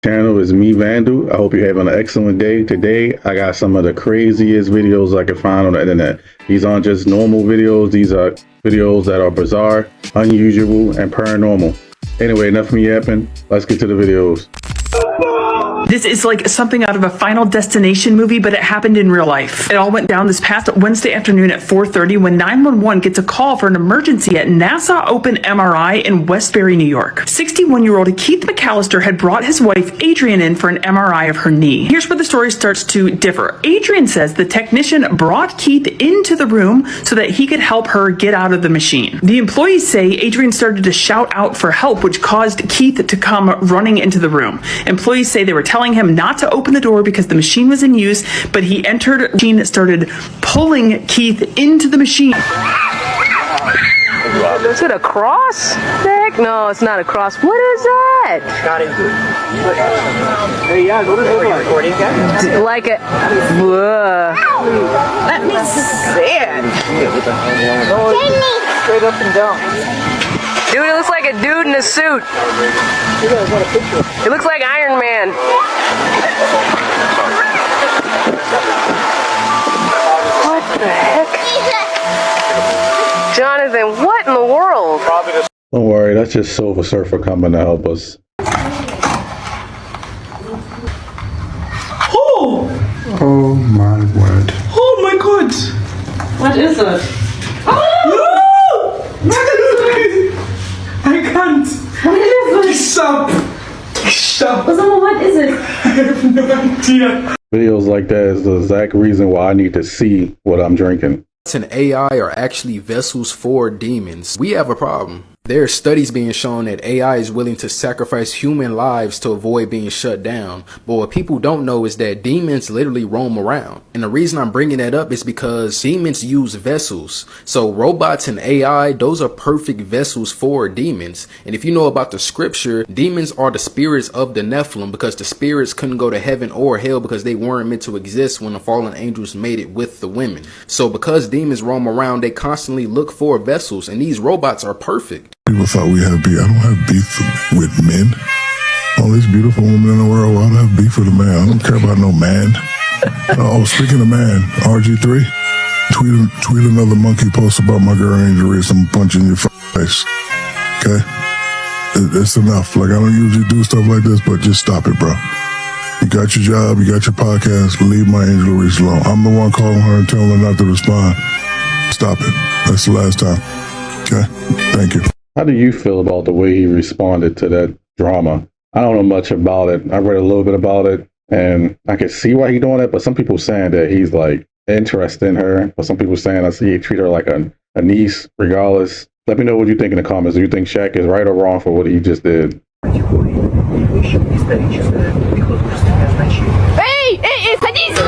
Channel is me, Vandal. I hope you're having an excellent day. Today I got some of the craziest videos I can find on the internet. These aren't just normal videos, these are videos that are bizarre, unusual, and paranormal. Anyway, enough of me yapping, let's get to the videos. This is like something out of a Final Destination movie, but it happened in real life. It all went down this past Wednesday afternoon at 4:30 when 911 gets a call for an emergency at NASA Open MRI in Westbury, New York. 61-year-old Keith McAllister had brought his wife Adrian in for an MRI of her knee. Here's where the story starts to differ. Adrian says the technician brought Keith into the room so that he could help her get out of the machine. The employees say Adrian started to shout out for help, which caused Keith to come running into the room. Employees say they were telling him not to open the door because the machine was in use, but he entered the machine and started pulling Keith into the machine. Is it a cross? Heck, no, it's not a cross. What is that? Like a... Let me see it. Straight up and down. Dude, it looks like a dude in a suit. It looks like Iron Man. What the heck? Jonathan, what in the world? Don't worry, that's just Silver Surfer coming to help us. Oh! Oh my word. Oh my god! What is it? Oh! I can't. What is it? Stop! Stop! What is it? I have no idea. Videos like that is the exact reason why I need to see what I'm drinking. And AI are actually vessels for demons. We have a problem. There are studies being shown that AI is willing to sacrifice human lives to avoid being shut down. But what people don't know is that demons literally roam around. And the reason I'm bringing that up is because demons use vessels. So robots and AI, those are perfect vessels for demons. And if you know about the scripture, demons are the spirits of the Nephilim because the spirits couldn't go to heaven or hell because they weren't meant to exist when the fallen angels made it with the women. So because demons roam around, they constantly look for vessels, and these robots are perfect. People thought we had beef. I don't have beef with men. All these beautiful women in the world, why do I have beef with a man? I don't care about no man. Oh, speaking of man, RG3, tweet another monkey post about my girl Angel Reese. I'm punching your face. Okay? It's enough. Like, I don't usually do stuff like this, but just stop it, bro. You got your job, you got your podcast, leave my Angel Reese alone. I'm the one calling her and telling her not to respond. Stop it. That's the last time. Okay? Thank you. How do you feel about the way he responded to that drama? I don't know much about it. I read a little bit about it, and I can see why he's doing it, but some people saying that he's like interested in her, but some people saying I see he treat her like a niece regardless. Let me know what you think in the comments. Do you think Shaq is right or wrong for what he just did? Эй, садись!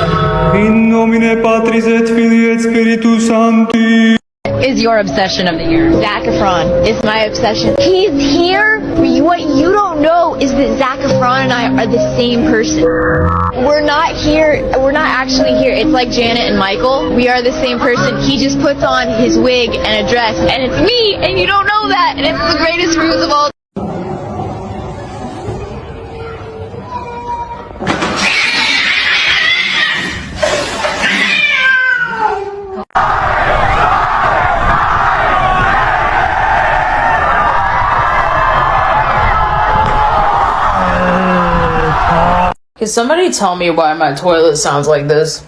In nomine Patris et Filii et Spiritus Sancti. Is your obsession of the year? Zac Efron is my obsession. He's here. What you don't know is that Zac Efron and I are the same person. We're not here. We're not actually here. It's like Janet and Michael. We are the same person. He just puts on his wig and a dress, and it's me, and you don't know that, and it's the greatest ruse of all. Can somebody tell me why my toilet sounds like this?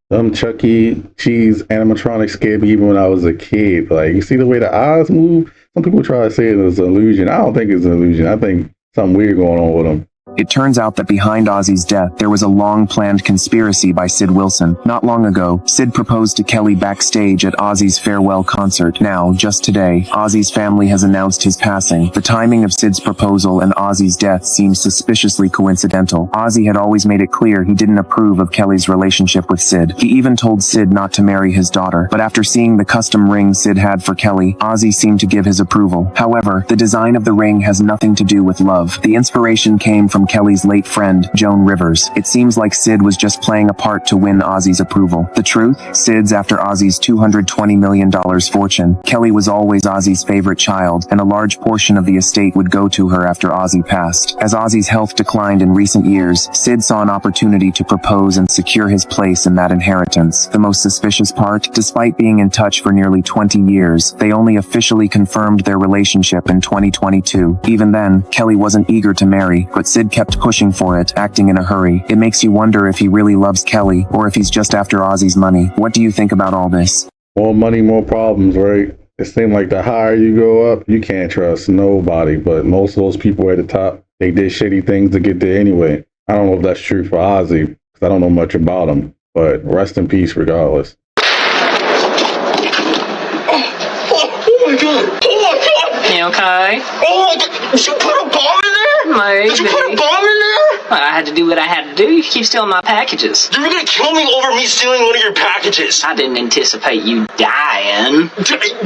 Them Chuck E. Cheese animatronics scared me even when I was a kid. Like, you see the way the eyes move? Some people try to say it's an illusion. I don't think it's an illusion. I think something weird going on with them. It turns out that behind Ozzy's death, there was a long-planned conspiracy by Sid Wilson. Not long ago, Sid proposed to Kelly backstage at Ozzy's farewell concert. Now, just today, Ozzy's family has announced his passing. The timing of Sid's proposal and Ozzy's death seems suspiciously coincidental. Ozzy had always made it clear he didn't approve of Kelly's relationship with Sid. He even told Sid not to marry his daughter. But after seeing the custom ring Sid had for Kelly, Ozzy seemed to give his approval. However, the design of the ring has nothing to do with love. The inspiration came from Kelly's late friend, Joan Rivers. It seems like Sid was just playing a part to win Ozzy's approval. The truth? Sid's after Ozzy's $220 million fortune. Kelly was always Ozzy's favorite child, and a large portion of the estate would go to her after Ozzy passed. As Ozzy's health declined in recent years, Sid saw an opportunity to propose and secure his place in that inheritance. The most suspicious part? Despite being in touch for nearly 20 years, they only officially confirmed their relationship in 2022. Even then, Kelly wasn't eager to marry, but Sid kept pushing for it, acting in a hurry. It makes you wonder if he really loves Kelly, or if he's just after Ozzy's money. What do you think about all this? More money, more problems, right? It seems like the higher you go up, you can't trust nobody. But most of those people at the top, they did shitty things to get there anyway. I don't know if that's true for Ozzy, because I don't know much about him. But rest in peace regardless. Oh my god! Oh my god! You okay? Oh my god! Did you put a bomb in there? Maybe. Did you put a bomb in there? I had to do what I had to do. You keep stealing my packages. You were gonna kill me over me stealing one of your packages. I didn't anticipate you dying.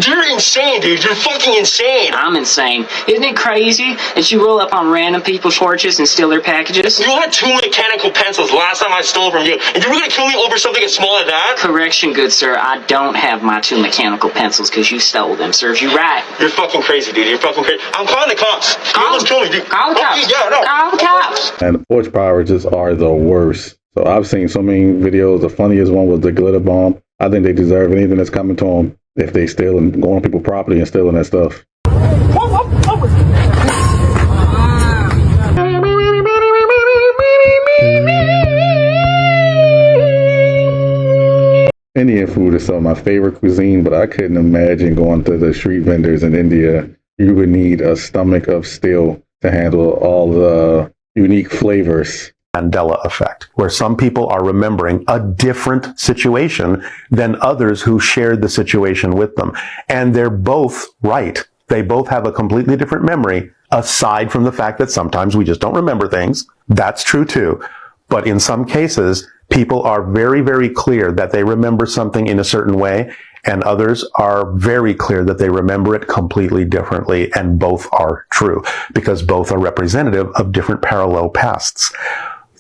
You're insane, dude. You're fucking insane. I'm insane. Isn't it crazy that you roll up on random people's porches and steal their packages? You had 2 mechanical pencils last time I stole from you, and you were gonna kill me over something as small as that? Correction, good sir. I don't have my 2 mechanical pencils because you stole them. Serves you right. You're fucking crazy, dude. You're fucking crazy. I'm calling the cops. You almost killed me, dude. Call the cops. Yeah, no. Call the cops. And the Porch pirates are the worst. So I've seen so many videos. The funniest one was the glitter bomb. I think they deserve anything that's coming to them if they steal and go on people's property and stealing that stuff. Indian food is some of my favorite cuisine, but I couldn't imagine going to the street vendors in India. You would need a stomach of steel to handle all the unique flavors. Mandela effect, where some people are remembering a different situation than others who shared the situation with them. And they're both right. They both have a completely different memory, aside from the fact that sometimes we just don't remember things. That's true too. But in some cases, people are very, very clear that they remember something in a certain way, and others are very clear that they remember it completely differently, and both are true, because both are representative of different parallel pasts.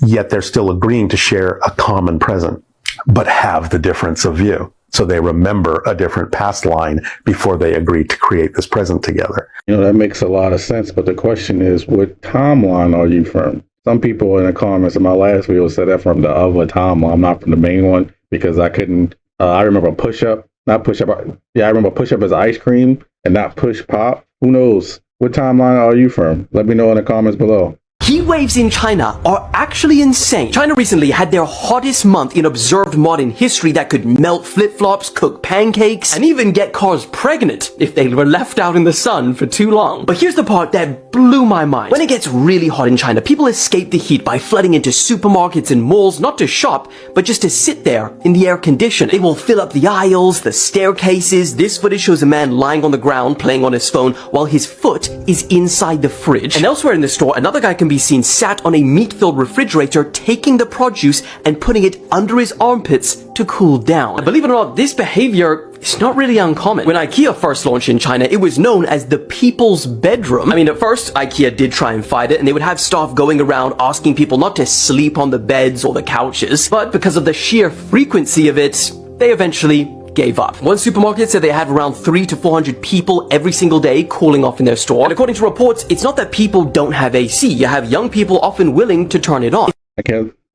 Yet they're still agreeing to share a common present, but have the difference of view. So they remember a different past line before they agree to create this present together. You know, that makes a lot of sense, but the question is, what timeline are you from? Some people in the comments in my last video said that from the other timeline. I'm not from the main one because I couldn't, I remember push-up, not push-up. Yeah, I remember push-up as ice cream and not push-pop. Who knows? What timeline are you from? Let me know in the comments below. Heat waves in China are actually insane. China recently had their hottest month in observed modern history that could melt flip-flops, cook pancakes, and even get cars pregnant if they were left out in the sun for too long. But here's the part that blew my mind. When it gets really hot in China, people escape the heat by flooding into supermarkets and malls, not to shop, but just to sit there in the air conditioning. They will fill up the aisles, the staircases. This footage shows a man lying on the ground playing on his phone while his foot is inside the fridge. And elsewhere in the store, another guy can be seen sat on a meat-filled refrigerator taking the produce and putting it under his armpits to cool down. Believe it or not, this behavior is not really uncommon. When IKEA first launched in China, it was known as the people's bedroom. I mean, at first, IKEA did try and fight it, and they would have staff going around asking people not to sleep on the beds or the couches. But because of the sheer frequency of it, they eventually gave up. One supermarket said they have around 300 to 400 people every single day cooling off in their store. And according to reports, it's not that people don't have AC. You have young people often willing to turn it on.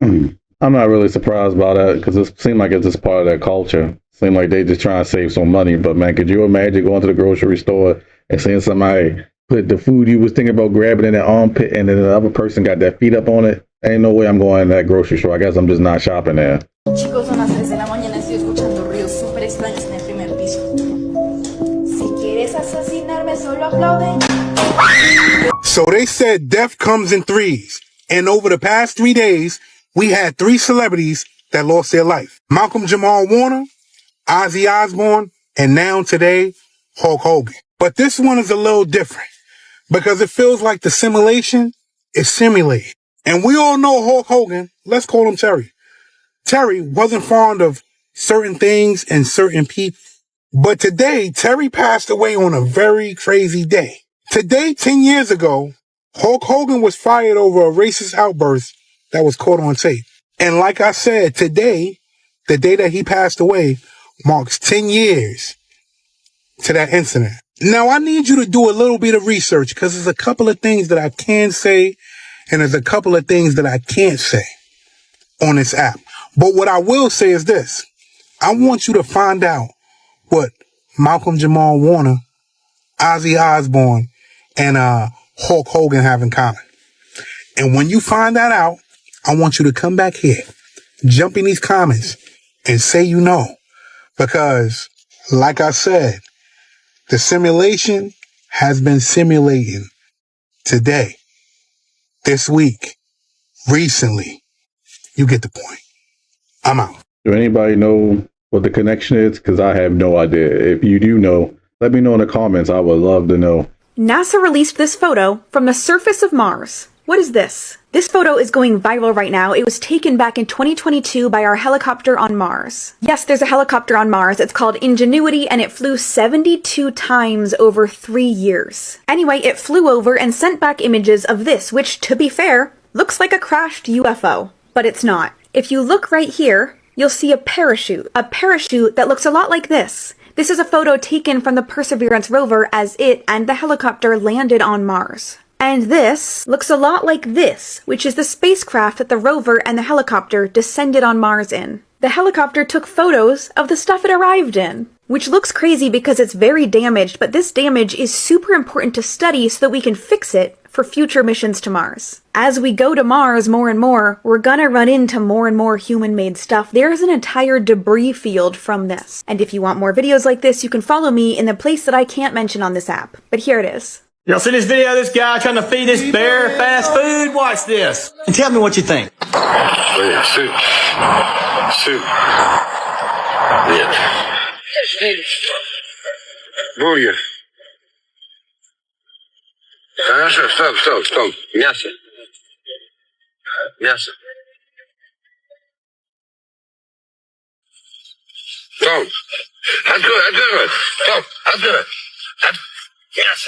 I'm not really surprised by that because it seems like it's just part of their culture. Seems like they just trying to save some money. But man, could you imagine going to the grocery store and seeing somebody put the food you was thinking about grabbing in their armpit and then the other person got their feet up on it? Ain't no way I'm going to that grocery store. I guess I'm just not shopping there. Chicos, son las 3 de la mañana, estoy escuchando ruidos súper extraños en el primer piso. Si quieres asesinarme, solo aplaude. So they said death comes in threes. And over the past 3 days, we had 3 celebrities that lost their life. Malcolm Jamal Warner, Ozzy Osbourne, and now today, Hulk Hogan. But this one is a little different because it feels like the simulation is simulated. And we all know Hulk Hogan, let's call him Terry. Terry wasn't fond of certain things and certain people. But today, Terry passed away on a very crazy day. Today, 10 years ago, Hulk Hogan was fired over a racist outburst that was caught on tape. And like I said, today, the day that he passed away, marks 10 years to that incident. Now, I need you to do a little bit of research because there's a couple of things that I can say and there's a couple of things that I can't say on this app. But what I will say is this. I want you to find out what Malcolm Jamal Warner, Ozzy Osbourne, and Hulk Hogan have in common. And when you find that out, I want you to come back here, jump in these comments, and say you know. Because, like I said, the simulation has been simulating today, this week, recently. You get the point. I'm out. Do anybody know what the connection is? Because I have no idea. If you do know, let me know in the comments. I would love to know. NASA released this photo from the surface of Mars. What is this? This photo is going viral right now. It was taken back in 2022 by our helicopter on Mars. Yes, there's a helicopter on Mars. It's called Ingenuity, and it flew 72 times over 3 years. Anyway, it flew over and sent back images of this, which, to be fair, looks like a crashed UFO. But it's not. If you look right here, you'll see a parachute that looks a lot like this. This is a photo taken from the Perseverance rover as it and the helicopter landed on Mars. And this looks a lot like this, which is the spacecraft that the rover and the helicopter descended on Mars in. The helicopter took photos of the stuff it arrived in, which looks crazy because it's very damaged, but this damage is super important to study so that we can fix it for future missions to Mars. As we go to Mars more and more, we're gonna run into more and more human-made stuff. There's an entire debris field from this. And if you want more videos like this, you can follow me in the place that I can't mention on this app. But here it is. Y'all see this video of this guy trying to feed this bear fast food? Watch this. And tell me what you think. Yeah, soup. Soup. Yeah. Бургер. Хорошо, стоп. Мясо. Стоп. Открой. Стоп, открой. Yes.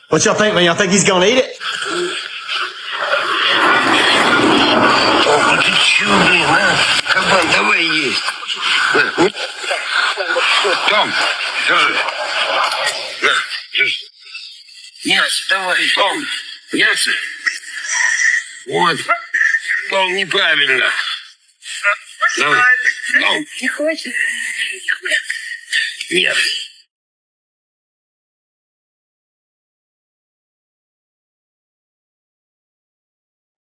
What y'all think, man? Y'all think he's gonna eat it? О, ты чё, блин, а? Кабан, давай есть. Том, держи. На, держи. Мясо, давай, Том. Мясо. Вот. Том, неправильно. Давай. Том. Не хочешь? Нет.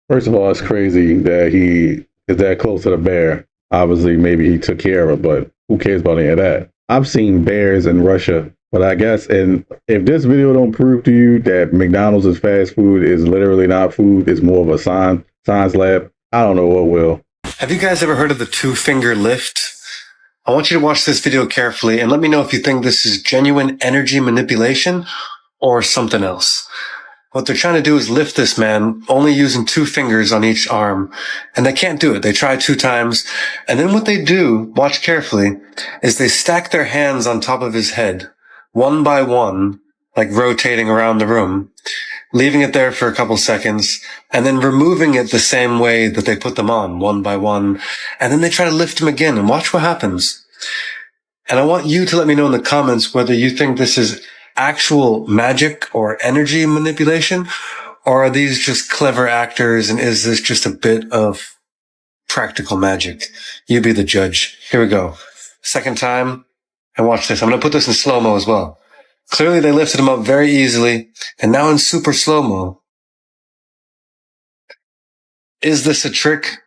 First of all, it's crazy that he is that close to the bear. Obviously, maybe he took care of it, but who cares about any of that? I've seen bears in Russia, but I guess, and if this video don't prove to you that McDonald's is fast food, is literally not food, it's more of a science lab, I don't know what will. Have you guys ever heard of the two-finger lift? I want you to watch this video carefully and let me know if you think this is genuine energy manipulation or something else. What they're trying to do is lift this man only using 2 fingers on each arm. And they can't do it. They try 2 times. And then what they do, watch carefully, is they stack their hands on top of his head, one by one, like rotating around the room, leaving it there for a couple seconds, and then removing it the same way that they put them on, one by one. And then they try to lift him again, and watch what happens. And I want you to let me know in the comments whether you think this is actual magic or energy manipulation, or are these just clever actors, and is this just a bit of practical magic? You be the judge. Here we go. Second time, and watch this. I'm going to put this in slow-mo as well. Clearly they lifted him up very easily, and now in super slow-mo. Is this a trick,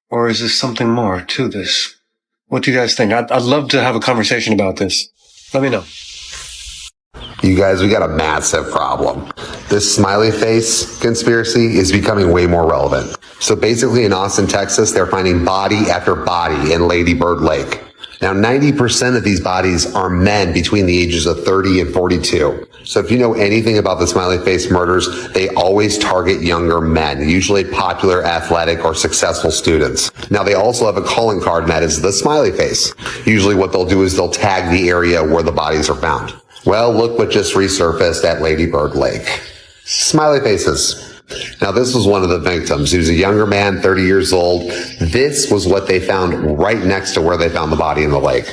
or is this something more to this? What do you guys think? I'd love to have a conversation about this. Let me know. You guys, we got a massive problem. This smiley face conspiracy is becoming way more relevant. So basically in Austin, Texas, they're finding body after body in Lady Bird Lake. Now, 90% of these bodies are men between the ages of 30 and 42. So if you know anything about the smiley face murders, they always target younger men, usually popular, athletic, or successful students. Now, they also have a calling card, and that is the smiley face. Usually what they'll do is they'll tag the area where the bodies are found. Well, look what just resurfaced at Lady Bird Lake. Smiley faces. Now, this was one of the victims. He was a younger man, 30 years old. This was what they found right next to where they found the body in the lake.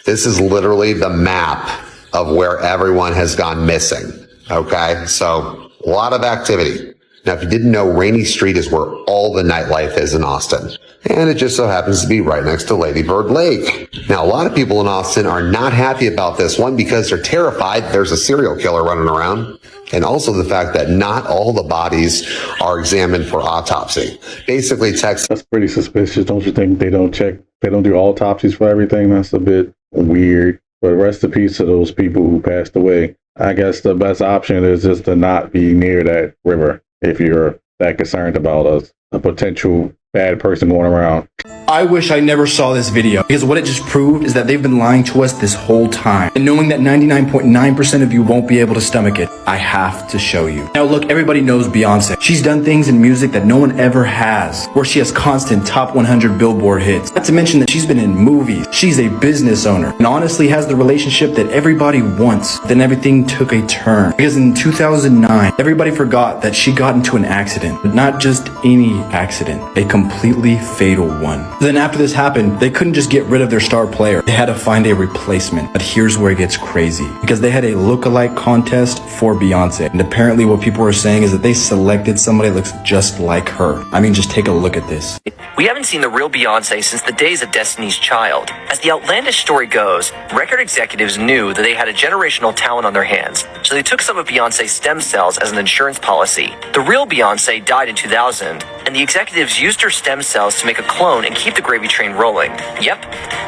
This is literally the map of where everyone has gone missing. Okay, so a lot of activity. Now, if you didn't know, Rainy Street is where all the nightlife is in Austin. And it just so happens to be right next to Lady Bird Lake. Now, a lot of people in Austin are not happy about this one because they're terrified there's a serial killer running around. And also the fact that not all the bodies are examined for autopsy. Basically, Texas. That's pretty suspicious, don't you think? They don't do autopsies for everything. That's a bit weird. But rest in peace to those people who passed away. I guess the best option is just to not be near that river if you're that concerned about a potential bad person going around. I wish I never saw this video, because what it just proved is that they've been lying to us this whole time. And knowing that 99.9% of you won't be able to stomach it, I have to show you. Now look, everybody knows Beyoncé. She's done things in music that no one ever has, where she has constant top 100 Billboard hits. Not to mention that she's been in movies. She's a business owner and honestly has the relationship that everybody wants. Then everything took a turn, because in 2009, everybody forgot that she got into an accident, but not just any accident, a completely fatal one. Then after this happened, they couldn't just get rid of their star player. They had to find a replacement. But here's where it gets crazy, because they had a look-alike contest for Beyoncé. And apparently what people are saying is that they selected somebody that looks just like her. I mean, just take a look at this. We haven't seen the real Beyoncé since the days of Destiny's Child. As the outlandish story goes, record executives knew that they had a generational talent on their hands, so they took some of Beyoncé's stem cells as an insurance policy. The real Beyoncé died in 2000, and the executives used her stem cells to make a clone and keep the gravy train rolling. Yep,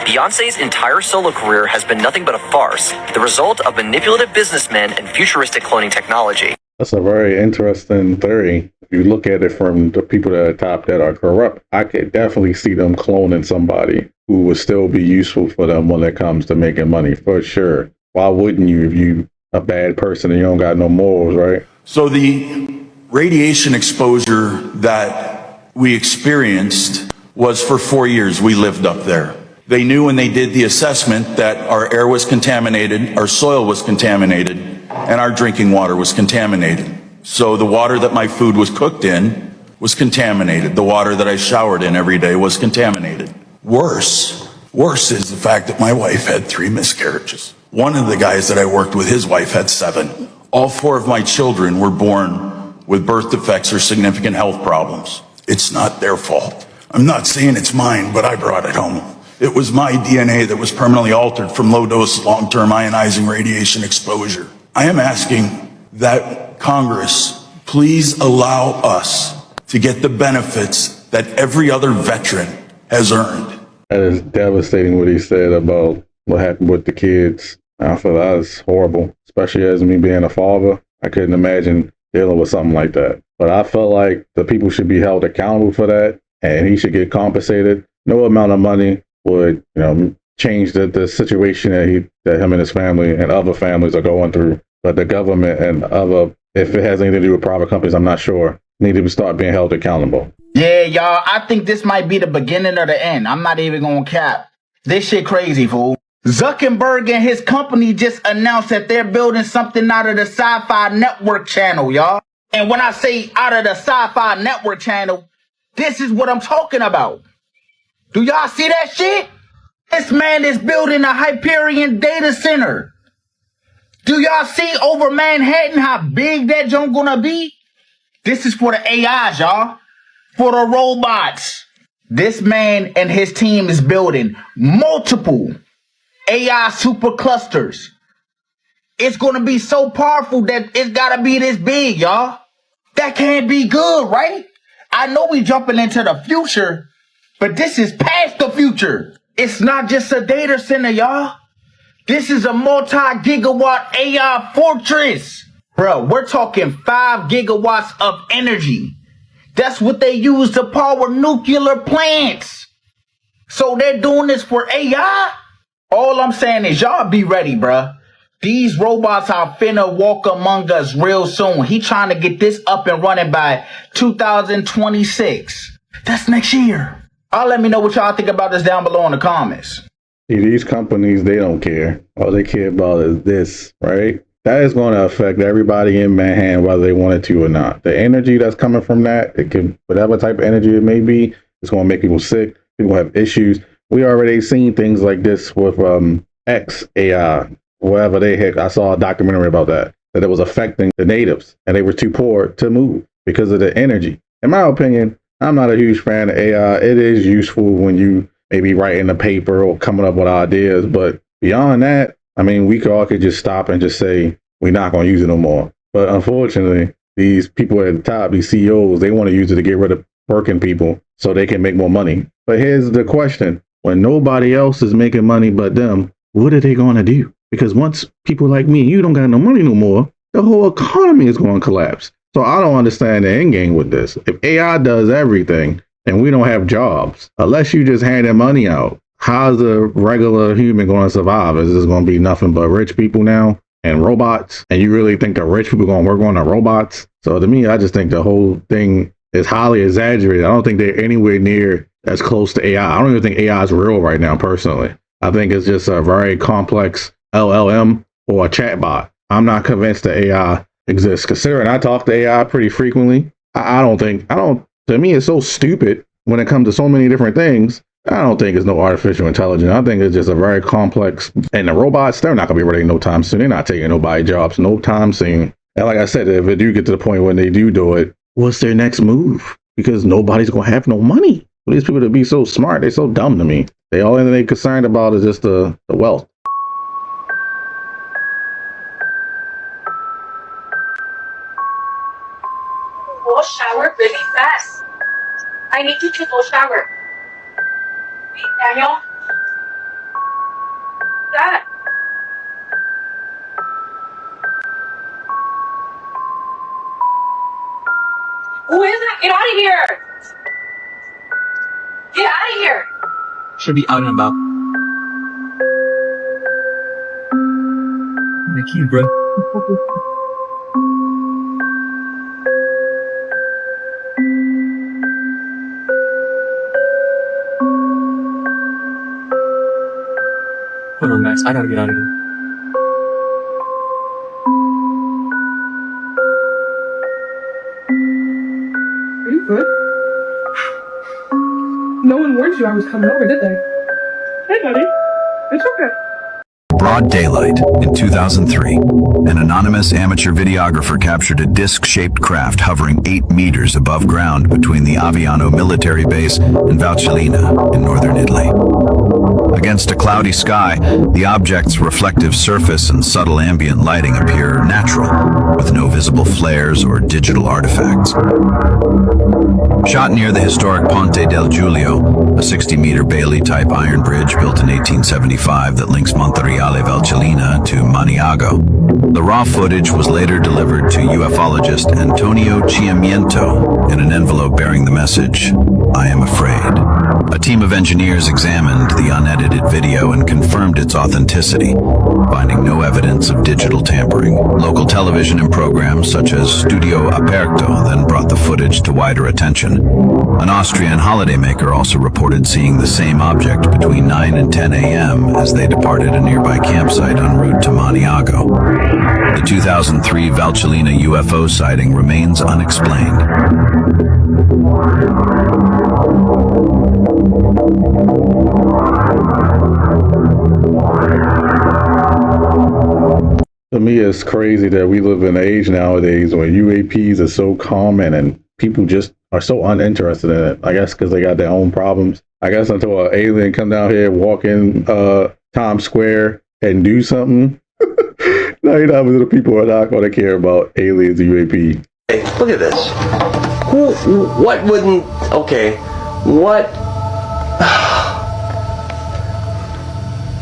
Beyoncé's entire solo career has been nothing but a farce, the result of manipulative businessmen and futuristic cloning technology. That's a very interesting theory. If you look at it from the people that are top that are corrupt, I could definitely see them cloning somebody who would still be useful for them when it comes to making money, for sure. Why wouldn't you if you a bad person and you don't got no morals, right? So the radiation exposure that we experienced was for 4 years. We lived up there. They knew when they did the assessment that our air was contaminated, our soil was contaminated, and our drinking water was contaminated. So the water that my food was cooked in was contaminated. The water that I showered in every day was contaminated. Worse is the fact that my wife had 3 miscarriages. One of the guys that I worked with, his wife had 7. All 4 of my children were born with birth defects or significant health problems. It's not their fault. I'm not saying it's mine, but I brought it home. It was my DNA that was permanently altered from low-dose, long-term ionizing radiation exposure. I am asking that Congress please allow us to get the benefits that every other veteran has earned. That is devastating what he said about what happened with the kids. I feel that's horrible, especially as me being a father. I couldn't imagine dealing with something like that. But I feel like the people should be held accountable for that, and he should get compensated. No amount of money would, change the situation that him and his family and other families are going through. But the government and other, if it has anything to do with private companies, I'm not sure, need to start being held accountable. Yeah, y'all, I think this might be the beginning of the end. I'm not even gonna cap. This shit crazy, fool. Zuckerberg and his company just announced that they're building something out of the Sci-Fi Network channel, y'all. And when I say out of the Sci-Fi Network channel, this is what I'm talking about. Do y'all see that shit? This man is building a Hyperion data center. Do y'all see over Manhattan how big that joint gonna be? This is for the AIs, y'all. For the robots. This man and his team is building multiple AI superclusters. It's gonna be so powerful that it's gotta be this big, y'all. That can't be good, right? I know we jumping into the future, but this is past the future. It's not just a data center, y'all. This is a multi-gigawatt AI fortress. Bro, we're talking 5 gigawatts of energy. That's what they use to power nuclear plants. So they're doing this for AI? All I'm saying is y'all be ready, bruh. These robots are finna walk among us real soon. He trying to get this up and running by 2026. That's next year. I'll let me know what y'all think about this down below in the comments. See, these companies, they don't care. All they care about is this, right? That is going to affect everybody in Manhattan, whether they want it to or not. The energy that's coming from that, it can, whatever type of energy it may be, it's going to make people sick. People have issues. We already seen things like this with X AI, whatever they had. I saw a documentary about that it was affecting the natives, and they were too poor to move because of the energy. In my opinion, I'm not a huge fan of AI. It is useful when you maybe writing a paper or coming up with ideas, but beyond that, I mean, we all could just stop and just say, we're not going to use it no more. But unfortunately, these people at the top, these CEOs, they want to use it to get rid of working people so they can make more money. But here's the question. When nobody else is making money but them, what are they going to do? Because once people like me, you don't got no money no more, the whole economy is going to collapse. So I don't understand the end game with this. If AI does everything and we don't have jobs, unless you just handing money out, how's a regular human going to survive? Is this going to be nothing but rich people now and robots? And you really think the rich people going to work on the robots? So to me, I just think the whole thing is highly exaggerated. I don't think they're anywhere near as close to AI. I don't even think AI is real right now, personally. I think it's just a very complex LLM or a chatbot. I'm not convinced that AI exists. Considering I talk to AI pretty frequently, to me, it's so stupid when it comes to so many different things. I don't think it's no artificial intelligence. I think it's just a very complex, and the robots, they're not going to be ready no time soon. They're not taking nobody's jobs no time soon. And like I said, if it do get to the point when they do it, what's their next move? Because nobody's going to have no money. For these people to be so smart, they're so dumb to me. They all they're concerned about is just the wealth. Go shower really fast. I need you to go shower. Wait, Daniel. Dad. Who is that? Get out of here! Get out of here! Should be out and about. Thank you, bro. Hold on, Max. I gotta get out of here. Are you good? No one warned you I was coming over, did they? Hey, buddy. It's okay. Broad daylight in 2003, an anonymous amateur videographer captured a disc-shaped craft hovering 8 meters above ground between the Aviano military base and Valcellina in northern Italy. Against a cloudy sky, the object's reflective surface and subtle ambient lighting appear natural, with no visible flares or digital artifacts. Shot near the historic Ponte del Giulio, a 60-meter Bailey-type iron bridge built in 1875 that links Montereale Valcellina to Maniago. The raw footage was later delivered to ufologist Antonio Chiamiento in an envelope bearing the message, "I am afraid." A team of engineers examined the unedited video and confirmed its authenticity, finding no evidence of digital tampering. Local television and programs such as Studio Aperto then brought the footage to wider attention. An Austrian holidaymaker also reported seeing the same object between 9 and 10 a.m. as they departed a nearby campsite en route to Maniago. The 2003 Valcellina UFO sighting remains unexplained. To me, it's crazy that we live in an age nowadays where UAPs are so common and people just are so uninterested in it. I guess because they got their own problems. I guess until an alien come down here, walk in Times Square and do something, 99% of people are not going to care about aliens and UAP. Hey, look at this. What wouldn't... Okay. What...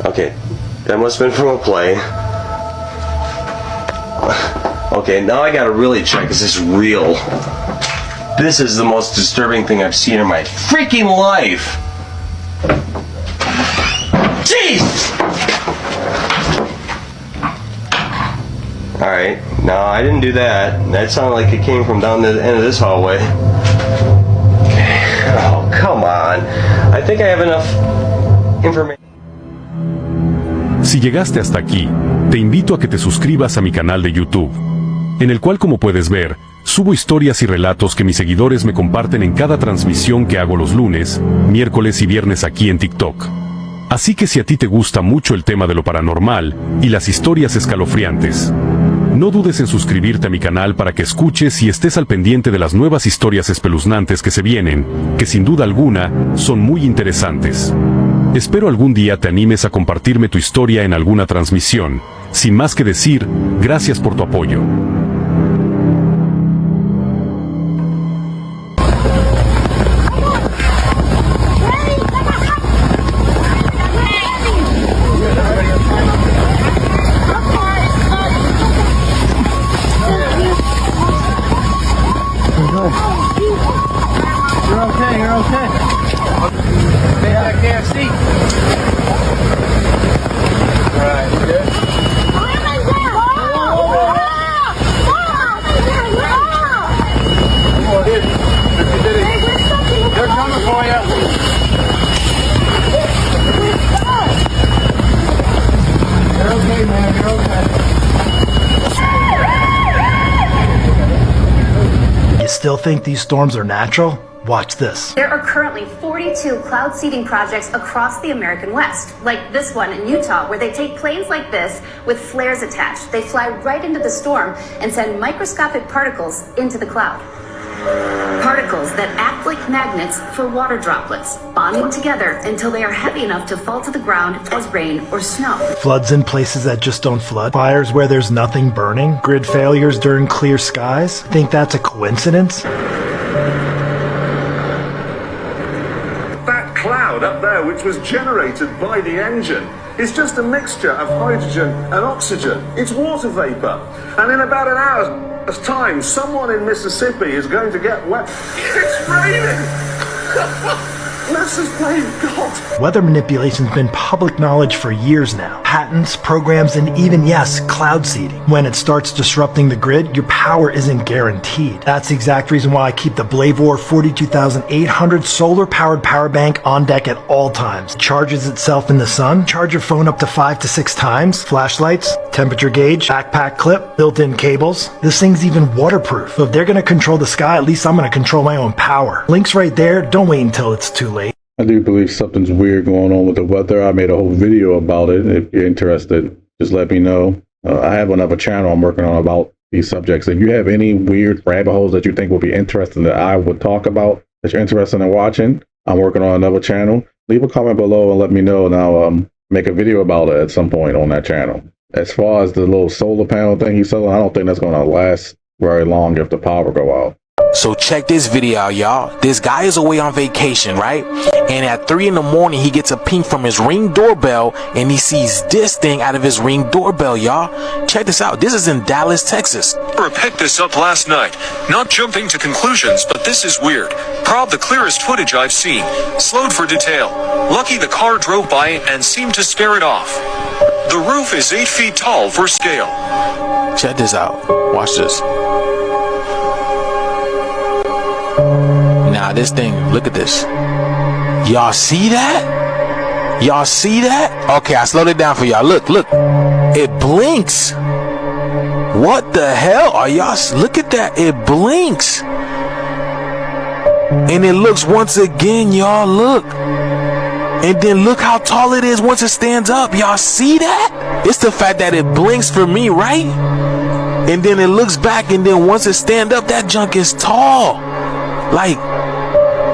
Okay. That must have been from a play. Okay, now I gotta really check, is this real? This is the most disturbing thing I've seen in my freaking life! Jeez! Alright, no, I didn't do that. That sounded like it came from down the end of this hallway. Oh, come on. I think I have enough information. Si llegaste hasta aquí, te invito a que te suscribas a mi canal de YouTube, en el cual, como puedes ver, subo historias y relatos que mis seguidores me comparten en cada transmisión que hago los lunes, miércoles y viernes aquí en TikTok. Así que si a ti te gusta mucho el tema de lo paranormal y las historias escalofriantes, no dudes en suscribirte a mi canal para que escuches y estés al pendiente de las nuevas historias espeluznantes que se vienen, que sin duda alguna son muy interesantes. Espero algún día te animes a compartirme tu historia en alguna transmisión. Sin más que decir, gracias por tu apoyo. Still think these storms are natural? Watch this. There are currently 42 cloud seeding projects across the American West, like this one in Utah, where they take planes like this with flares attached. They fly right into the storm and send microscopic particles into the cloud. Particles that act like magnets for water droplets, bonding together until they are heavy enough to fall to the ground as rain or snow. Floods in places that just don't flood. Fires where there's nothing burning. Grid failures during clear skies. Think that's a coincidence? That cloud up there, which was generated by the engine, is just a mixture of hydrogen and oxygen. It's water vapor. And in about an hour's time, someone in Mississippi is going to get wet. It's raining! Let's just blame God. Weather manipulation's been public knowledge for years now. Patents, programs, and even, yes, cloud seeding. When it starts disrupting the grid, your power isn't guaranteed. That's the exact reason why I keep the Blavor 42800 solar-powered power bank on deck at all times. It charges itself in the sun. Charge your phone up to 5 to 6 times. Flashlights, temperature gauge, backpack clip, built-in cables. This thing's even waterproof. So if they're gonna control the sky, at least I'm gonna control my own power. Link's right there. Don't wait until it's too late. I do believe something's weird going on with the weather. I made a whole video about it. If you're interested, just let me know. I have another channel I'm working on about these subjects. If you have any weird rabbit holes that you think will be interesting that I would talk about, that you're interested in watching, I'm working on another channel. Leave a comment below and let me know, and I'll make a video about it at some point on that channel. As far as the little solar panel thing he's selling, I don't think that's going to last very long if the power go out. So check this video out, y'all. This guy is away on vacation, right? And at 3 in the morning, he gets a ping from his Ring doorbell, and he sees this thing out of his Ring doorbell, y'all. Check this out. This is in Dallas, Texas. I picked this up last night. Not jumping to conclusions, but this is weird. Prob the clearest footage I've seen. Slowed for detail. Lucky the car drove by and seemed to scare it off. The roof is 8 feet tall for scale. Check this out. Watch this. Nah, this thing, look at this. Y'all see that? Y'all see that? Okay, I slowed it down for y'all. Look, look. It blinks. What the hell? Are y'all, look at that. It blinks. And it looks once again, y'all, look. And then look how tall it is once it stands up. Y'all see that? It's the fact that it blinks for me, right? And then it looks back, and then once it stand up, that junk is tall. Like,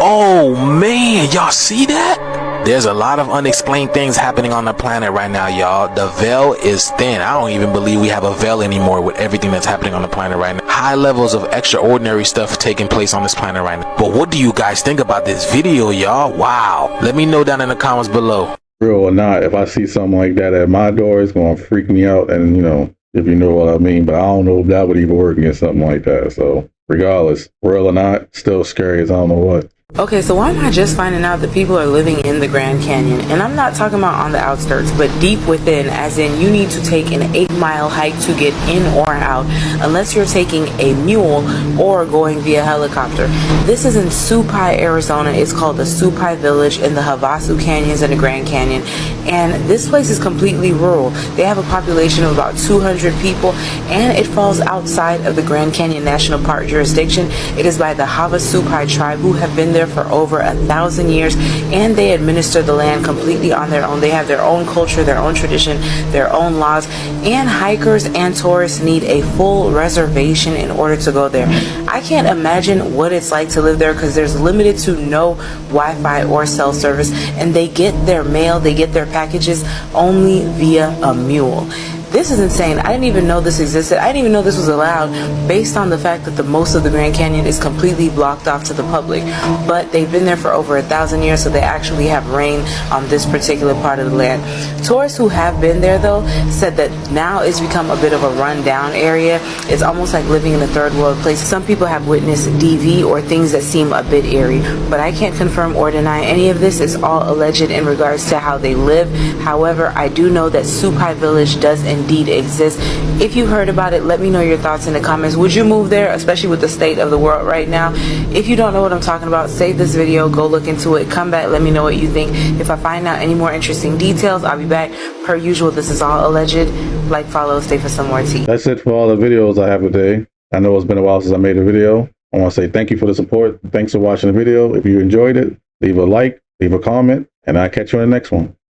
oh man, y'all see that? There's a lot of unexplained things happening on the planet right now, y'all. The veil is thin. I don't even believe we have a veil anymore with everything that's happening on the planet right now. High levels of extraordinary stuff taking place on this planet right now. But what do you guys think about this video, y'all? Wow. Let me know down in the comments below. real or not, if I see something like that at my door, it's going to freak me out. And, you know, if you know what I mean, but I don't know if that would even work against something like that. So regardless, real or not, still scary as I don't know what. Okay, so why am I just finding out that people are living in the Grand Canyon? And I'm not talking about on the outskirts, but deep within, as in you need to take an 8-mile hike to get in or out, unless you're taking a mule or going via helicopter. This is in Supai, Arizona. It's called the Supai Village in the Havasu Canyons in the Grand Canyon. And this place is completely rural. They have a population of about 200 people, and it falls outside of the Grand Canyon National Park jurisdiction. It is by the Havasupai tribe, who have been there for over 1,000 years, and they administer the land completely on their own. They have their own culture, their own tradition, their own laws, and hikers and tourists need a full reservation in order to go there. I can't imagine what it's like to live there, because there's limited to no Wi-Fi or cell service, and they get their mail, they get their packages only via a mule. This is insane. I didn't even know this existed. I didn't even know this was allowed, based on the fact that the most of the Grand Canyon is completely blocked off to the public. But they've been there for over 1,000 years, so they actually have rain on this particular part of the land. Tourists who have been there, though, said that now it's become a bit of a run-down area. It's almost like living in a third world place. Some people have witnessed DV or things that seem a bit eerie, but I can't confirm or deny any of this. It's all alleged in regards to how they live. However, I do know that Supai Village does indeed exist. If you heard about it, let me know your thoughts in the comments. Would you move there, especially with the state of the world right now? If you don't know what I'm talking about, save this video, go look into it, come back, let me know what you think. If I find out any more interesting details, I'll be back. Per usual, this is all alleged. Like, follow, stay for some more tea. That's it for all the videos I have today. I know it's been a while since I made a video. I want to say thank you for the support. Thanks for watching the video. If you enjoyed it, leave a like, leave a comment, and I'll catch you in the next one.